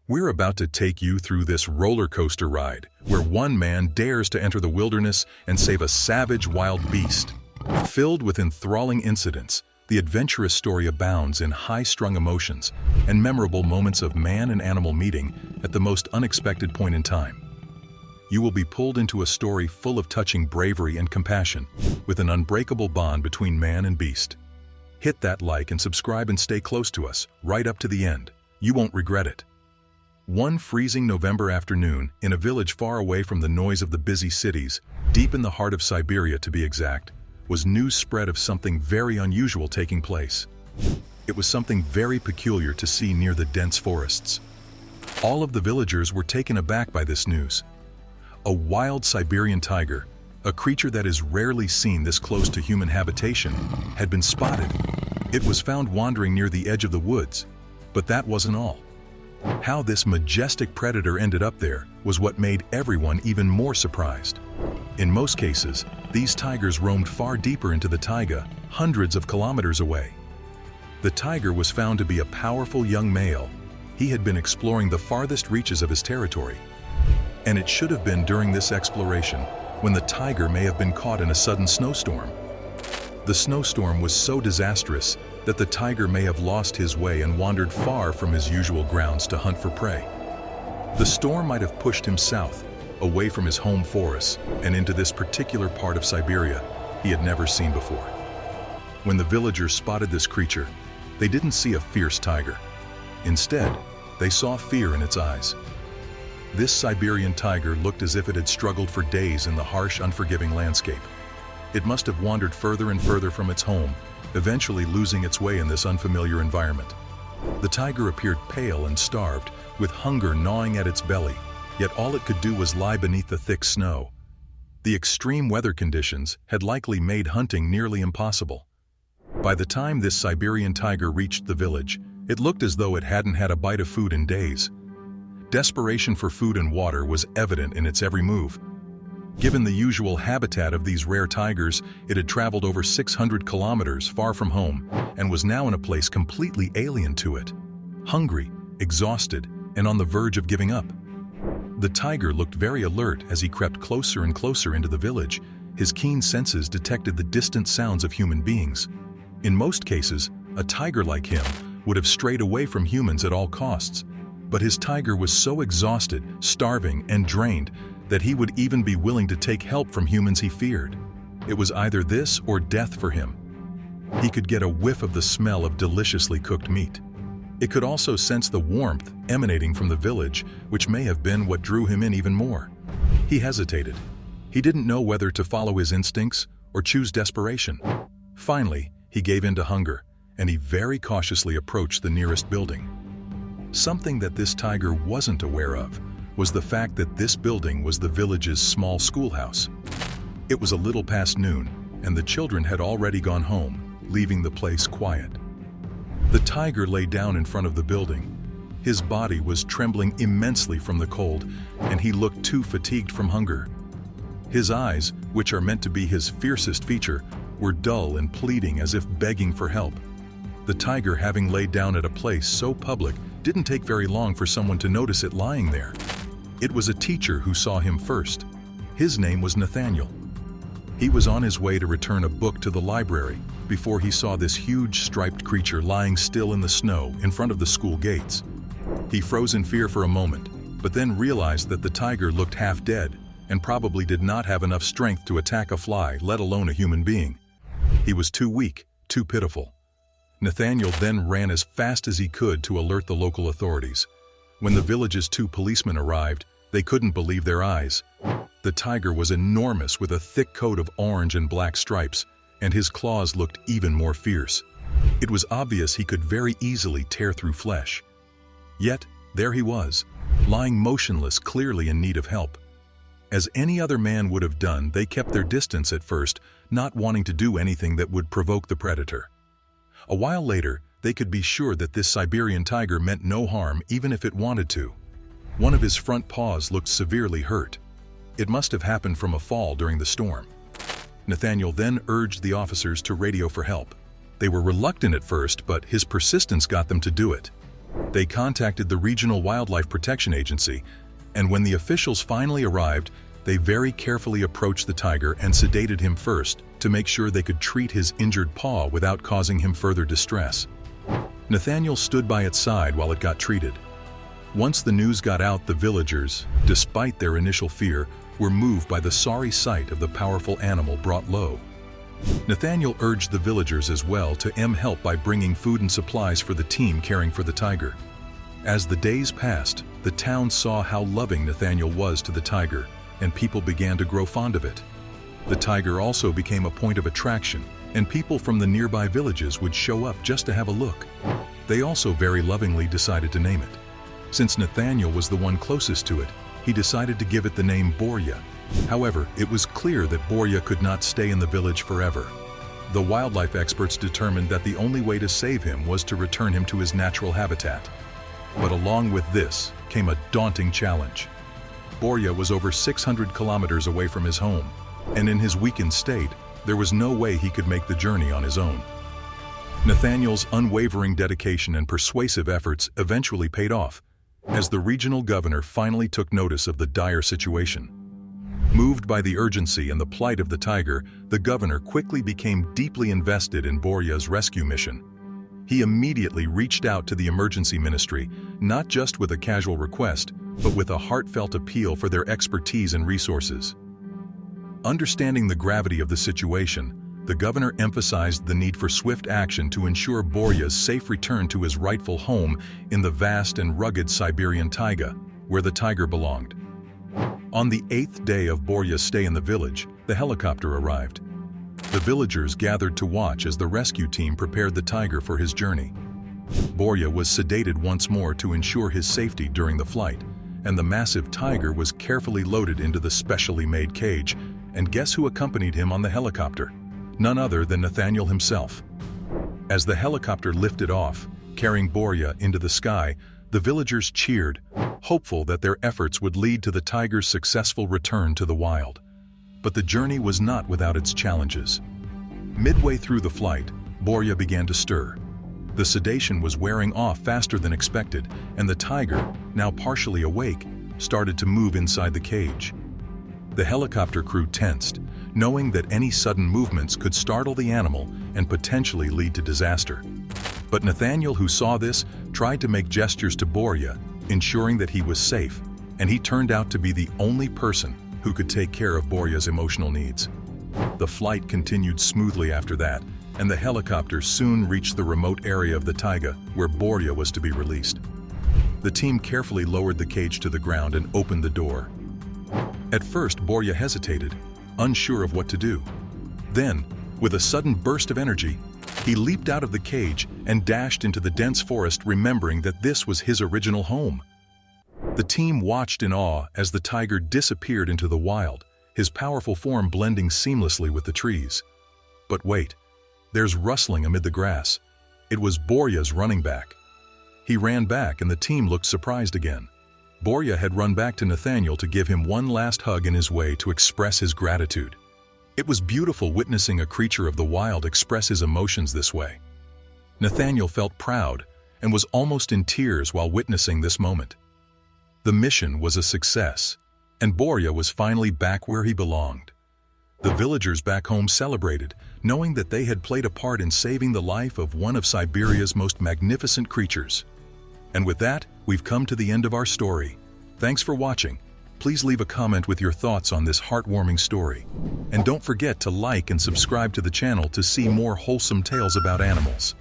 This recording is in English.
We're about to take you through this roller coaster ride, where one man dares to enter the wilderness and save a savage wild beast. Filled with enthralling incidents, the adventurous story abounds in high-strung emotions and memorable moments of man and animal meeting at the most unexpected point in time. You will be pulled into a story full of touching bravery and compassion, with an unbreakable bond between man and beast. Hit that like and subscribe and stay close to us, right up to the end. You won't regret it. One freezing November afternoon, in a village far away from the noise of the busy cities, deep in the heart of Siberia to be exact, was news spread of something very unusual taking place. It was something very peculiar to see near the dense forests. All of the villagers were taken aback by this news. A wild Siberian tiger, a creature that is rarely seen this close to human habitation, had been spotted. It was found wandering near the edge of the woods, but that wasn't all. How this majestic predator ended up there was what made everyone even more surprised. In most cases, these tigers roamed far deeper into the taiga, hundreds of kilometers away. The tiger was found to be a powerful young male. He had been exploring the farthest reaches of his territory. And it should have been during this exploration when the tiger may have been caught in a sudden snowstorm. The snowstorm was so disastrous that the tiger may have lost his way and wandered far from his usual grounds to hunt for prey. The storm might have pushed him south, away from his home forests, and into this particular part of Siberia he had never seen before. When the villagers spotted this creature, they didn't see a fierce tiger. Instead, they saw fear in its eyes. This Siberian tiger looked as if it had struggled for days in the harsh, unforgiving landscape. It must have wandered further and further from its home, eventually losing its way in this unfamiliar environment. The tiger appeared pale and starved, with hunger gnawing at its belly, yet all it could do was lie beneath the thick snow. The extreme weather conditions had likely made hunting nearly impossible. By the time this Siberian tiger reached the village, it looked as though it hadn't had a bite of food in days. Desperation for food and water was evident in its every move. Given the usual habitat of these rare tigers, it had traveled over 600 kilometers far from home and was now in a place completely alien to it. Hungry, exhausted, and on the verge of giving up. The tiger looked very alert as he crept closer and closer into the village. His keen senses detected the distant sounds of human beings. In most cases, a tiger like him would have strayed away from humans at all costs. But his tiger was so exhausted, starving, and drained that he would even be willing to take help from humans he feared. It was either this or death for him. He could get a whiff of the smell of deliciously cooked meat. It could also sense the warmth emanating from the village, which may have been what drew him in even more. He hesitated. He didn't know whether to follow his instincts or choose desperation. Finally, he gave in to hunger, and he very cautiously approached the nearest building. Something that this tiger wasn't aware of was the fact that this building was the village's small schoolhouse. It was a little past noon, and the children had already gone home, leaving the place quiet. The tiger lay down in front of the building. His body was trembling immensely from the cold, and he looked too fatigued from hunger. His eyes, which are meant to be his fiercest feature, were dull and pleading as if begging for help. The tiger, having laid down at a place so public, didn't take very long for someone to notice it lying there. It was a teacher who saw him first. His name was Nathaniel. He was on his way to return a book to the library before he saw this huge striped creature lying still in the snow in front of the school gates. He froze in fear for a moment, but then realized that the tiger looked half dead and probably did not have enough strength to attack a fly, let alone a human being. He was too weak, too pitiful. Nathaniel then ran as fast as he could to alert the local authorities. When the village's 2 policemen arrived, they couldn't believe their eyes. The tiger was enormous with a thick coat of orange and black stripes, and his claws looked even more fierce. It was obvious he could very easily tear through flesh. Yet, there he was, lying motionless, clearly in need of help. As any other man would have done, they kept their distance at first, not wanting to do anything that would provoke the predator. A while later, they could be sure that this Siberian tiger meant no harm even if it wanted to. One of his front paws looked severely hurt. It must have happened from a fall during the storm. Nathaniel then urged the officers to radio for help. They were reluctant at first, but his persistence got them to do it. They contacted the Regional Wildlife Protection Agency, and when the officials finally arrived, they very carefully approached the tiger and sedated him first to make sure they could treat his injured paw without causing him further distress. Nathaniel stood by its side while it got treated. Once the news got out, the villagers, despite their initial fear, were moved by the sorry sight of the powerful animal brought low. Nathaniel urged the villagers as well to help by bringing food and supplies for the team caring for the tiger. As the days passed, the town saw how loving Nathaniel was to the tiger, and people began to grow fond of it. The tiger also became a point of attraction, and people from the nearby villages would show up just to have a look. They also very lovingly decided to name it. Since Nathaniel was the one closest to it, he decided to give it the name Borya. However, it was clear that Borya could not stay in the village forever. The wildlife experts determined that the only way to save him was to return him to his natural habitat. But along with this came a daunting challenge. Borya was over 600 kilometers away from his home, and in his weakened state, there was no way he could make the journey on his own. Nathaniel's unwavering dedication and persuasive efforts eventually paid off, as the regional governor finally took notice of the dire situation. Moved by the urgency and the plight of the tiger, the governor quickly became deeply invested in Borya's rescue mission. He immediately reached out to the emergency ministry, not just with a casual request, but with a heartfelt appeal for their expertise and resources. Understanding the gravity of the situation, the governor emphasized the need for swift action to ensure Borya's safe return to his rightful home in the vast and rugged Siberian taiga, where the tiger belonged. On the 8th day of Borya's stay in the village, the helicopter arrived. The villagers gathered to watch as the rescue team prepared the tiger for his journey. Borya was sedated once more to ensure his safety during the flight, and the massive tiger was carefully loaded into the specially made cage. And guess who accompanied him on the helicopter? None other than Nathaniel himself. As the helicopter lifted off, carrying Borya into the sky, the villagers cheered, hopeful that their efforts would lead to the tiger's successful return to the wild. But the journey was not without its challenges. Midway through the flight, Borya began to stir. The sedation was wearing off faster than expected, and the tiger, now partially awake, started to move inside the cage. The helicopter crew tensed, knowing that any sudden movements could startle the animal and potentially lead to disaster. But Nathaniel, who saw this, tried to make gestures to Borya, ensuring that he was safe, and he turned out to be the only person who could take care of Borya's emotional needs. The flight continued smoothly after that, and the helicopter soon reached the remote area of the taiga where Borya was to be released. The team carefully lowered the cage to the ground and opened the door. At first, Borya hesitated, unsure of what to do. Then, with a sudden burst of energy, he leaped out of the cage and dashed into the dense forest, remembering that this was his original home. The team watched in awe as the tiger disappeared into the wild, his powerful form blending seamlessly with the trees. But wait, there's rustling amid the grass. It was Borya's running back. He ran back and the team looked surprised again. Borya had run back to Nathaniel to give him one last hug in his way to express his gratitude. It was beautiful witnessing a creature of the wild express his emotions this way. Nathaniel felt proud and was almost in tears while witnessing this moment. The mission was a success, and Borya was finally back where he belonged. The villagers back home celebrated, knowing that they had played a part in saving the life of one of Siberia's most magnificent creatures. And with that, we've come to the end of our story. Thanks for watching. Please leave a comment with your thoughts on this heartwarming story. And don't forget to like and subscribe to the channel to see more wholesome tales about animals.